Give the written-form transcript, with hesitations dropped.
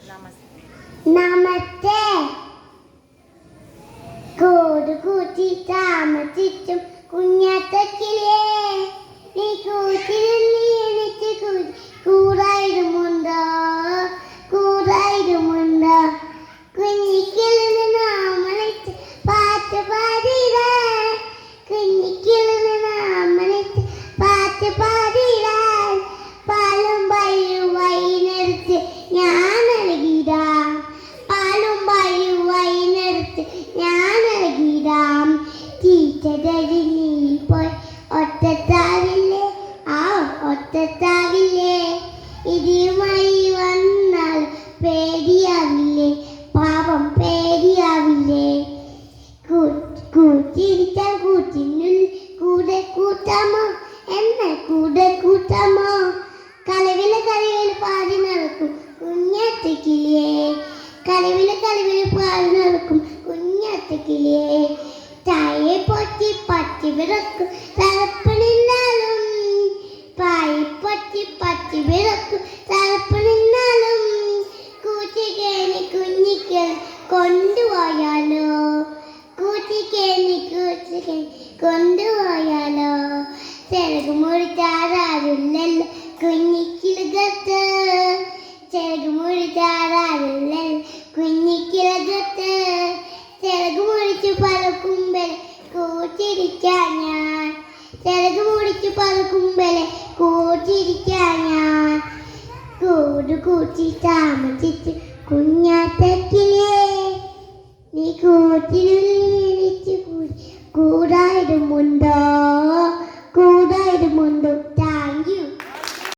നമസ്തേ. കൂട് കൂട്ടി താമസിച്ചും കുഞ്ഞാത്തക്കിലേ, നീ കൂട്ടിരുന്ന് എനിക്ക് കൂടായിരുമുണ്ടോ, കൂടായിരുമുണ്ടോ? കുഞ്ഞിക്കിളിന് നാമണിച്ച് പാട്ട് പാടിടാ, കുഞ്ഞിക്കിളിന് നാമണിച്ച് പാട്ട് പാടിടാൻ പാലും പയ്യും വൈകുന്നേരത്ത് ഞാൻ നൽകിടാം, പാലും പയ്യും വൈകുന്നേരത്ത് ഞാൻ നൽകിടാം. ടീച്ചറി നീ പോയി ഒറ്റത്താവില്ലേ, ആ ഒറ്റത്താവില്ലേ? ഇടിയുമായി വന്നാൽ പേടിയാവില്ലേ, പാപം പേടിയാവില്ലേ? കൂട്ടിരിക്കാൻ കൂട്ടിനുള്ളിൽ കൂടെ കൂട്ടാമോ, എന്നെ കൂടെ കൂട്ടാമോ? കളവില് കളവില് പാടി നടക്കും കുഞ്ഞാത്തക്കിളിയേ, കളവില് കളവില് പാടി നടക്കും കുഞ്ഞാത്തക്കിളിയേ. തായെ പൊട്ടി പറ്റി വിറക്കും തലപ്പണിന്നാലും, പായെ പൊട്ടി പറ്റി വിറക്കും തലപ്പണിന്നാലും. കൂട്ടിക്കേണി കുഞ്ഞിക്ക് കൊണ്ടുപോയാലോ, കൂട്ടിക്കേണി കൊണ്ടുപോയാലോ? ചിറക് മുറിച്ചാറാറില്ലല്ലോ കുഞ്ഞിക്കിളകത്ത്, ചിറക് മുറിച്ചാറാറില്ലല്ലോ കുഞ്ഞിക്കിളകത്ത്. ചിറക് മുറിച്ച് പറക്കുമ്പലെ കൂട്ടിരിക്കാൻ ഞാൻ, ചിറക് മുറിച്ച് പറക്കുമ്പലെ കൂട്ടിരിക്കാൻ ഞാൻ. കൂട് കൂട്ടി താമസിച്ച് കുഞ്ഞാത്തക്കിലേ, നീ കൂട്ടിനുള്ളിൽ കൂടായിരുമുണ്ടോ?